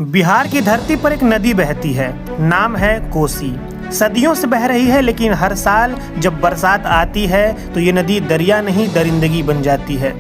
बिहार की धरती पर एक नदी बहती है, नाम है कोसी। सदियों से बह रही है, लेकिन हर साल जब बरसात आती है तो ये नदी दरिया नहीं दरिंदगी बन जाती है।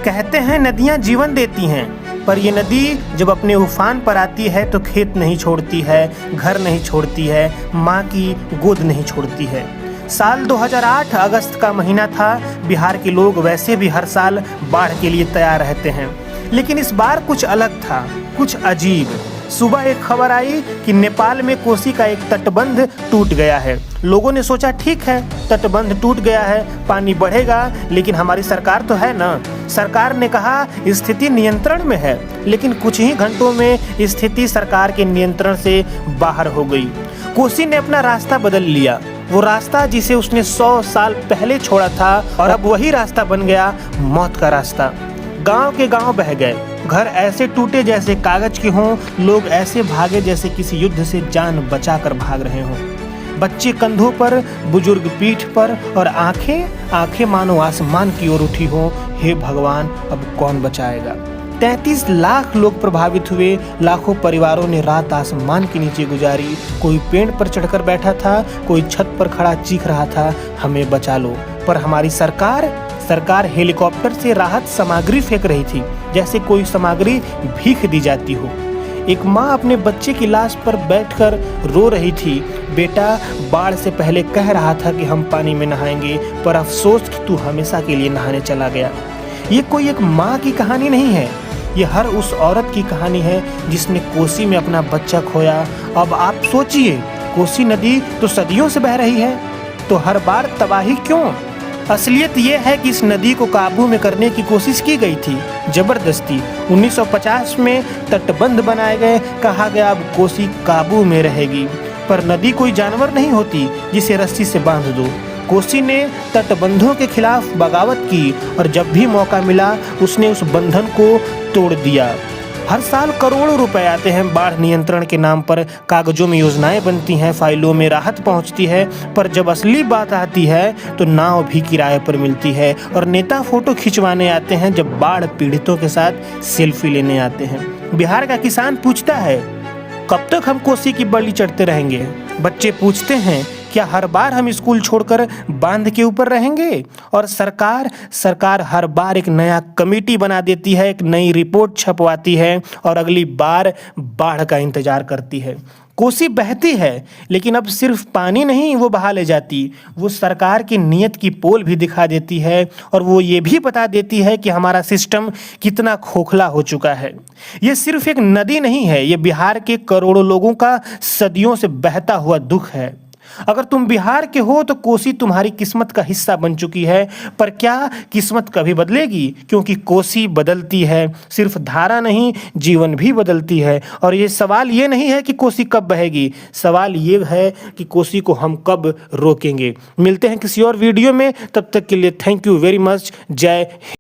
कहते हैं नदियाँ जीवन देती हैं, पर ये नदी जब अपने उफान पर आती है तो खेत नहीं छोड़ती है, घर नहीं छोड़ती है, माँ की गोद नहीं छोड़ती है। साल 2008 अगस्त का महीना था। बिहार के लोग वैसे भी हर साल बाढ़ के लिए तैयार रहते हैं, लेकिन इस बार कुछ अलग था, कुछ अजीब। सुबह एक खबर आई कि नेपाल में कोसी का एक तटबंध टूट गया है। लोगों ने सोचा ठीक है, तटबंध टूट गया है, पानी बढ़ेगा, लेकिन हमारी सरकार तो है ना। सरकार ने कहा स्थिति नियंत्रण में है, लेकिन कुछ ही घंटों में स्थिति सरकार के नियंत्रण से बाहर हो गई। कोसी ने अपना रास्ता बदल लिया, वो रास्ता जिसे उसने 100 साल पहले छोड़ा था, और अब वही रास्ता बन गया मौत का रास्ता। गांव के गांव बह गए, घर ऐसे टूटे जैसे कागज के हों, लोग ऐसे भागे जैसे किसी युद्ध से जान बचाकर भाग रहे हों। बच्चे कंधों पर, बुजुर्ग पीठ पर, और आंखें मानो आसमान की ओर उठी हों। हे भगवान, अब कौन बचाएगा। 33 लाख लोग प्रभावित हुए। लाखों परिवारों ने रात आसमान के नीचे गुजारी। कोई पेड़ पर चढ़कर बैठा था, कोई छत पर खड़ा चीख रहा था, हमें बचा लो। पर हमारी सरकार हेलीकॉप्टर से राहत सामग्री फेंक रही थी, जैसे कोई सामग्री भीख दी जाती हो। एक माँ अपने बच्चे की लाश पर बैठकर रो रही थी। बेटा बाढ़ से पहले कह रहा था कि हम पानी में नहाएंगे, पर अफसोस कि तू हमेशा के लिए नहाने चला गया। ये कोई एक माँ की कहानी नहीं है, ये हर उस औरत की कहानी है जिसने कोसी में अपना बच्चा खोया। अब आप सोचिए, कोसी नदी तो सदियों से बह रही है, तो हर बार तबाही क्यों? असलियत ये है कि इस नदी को काबू में करने की कोशिश की गई थी, जबरदस्ती। 1950 में तटबंध बनाए गए, कहा गया अब कोसी काबू में रहेगी। पर नदी कोई जानवर नहीं होती जिसे रस्सी से बांध दो। कोसी ने तटबंधों के खिलाफ बगावत की, और जब भी मौका मिला उसने उस बंधन को तोड़ दिया। हर साल करोड़ों रुपए आते हैं बाढ़ नियंत्रण के नाम पर, कागजों में योजनाएं बनती हैं, फाइलों में राहत पहुंचती है, पर जब असली बात आती है तो नाव भी किराए पर मिलती है, और नेता फोटो खिंचवाने आते हैं जब बाढ़ पीड़ितों के साथ सेल्फी लेने आते हैं। बिहार का किसान पूछता है, कब तक हम कोसी की बलि चढ़ते रहेंगे? बच्चे पूछते हैं, क्या हर बार हम स्कूल छोड़कर बांध के ऊपर रहेंगे? और सरकार हर बार एक नया कमेटी बना देती है, एक नई रिपोर्ट छपवाती है, और अगली बार बाढ़ का इंतजार करती है। कोसी बहती है, लेकिन अब सिर्फ पानी नहीं वो बहा ले जाती, वो सरकार की नीयत की पोल भी दिखा देती है, और वो ये भी बता देती है कि हमारा सिस्टम कितना खोखला हो चुका है। ये सिर्फ एक नदी नहीं है, ये बिहार के करोड़ों लोगों का सदियों से बहता हुआ दुख है। अगर तुम बिहार के हो तो कोसी तुम्हारी किस्मत का हिस्सा बन चुकी है, पर क्या किस्मत कभी बदलेगी? क्योंकि कोसी बदलती है, सिर्फ धारा नहीं, जीवन भी बदलती है। और ये सवाल ये नहीं है कि कोसी कब बहेगी, सवाल ये है कि कोसी को हम कब रोकेंगे। मिलते हैं किसी और वीडियो में, तब तक के लिए थैंक यू वेरी मच। जय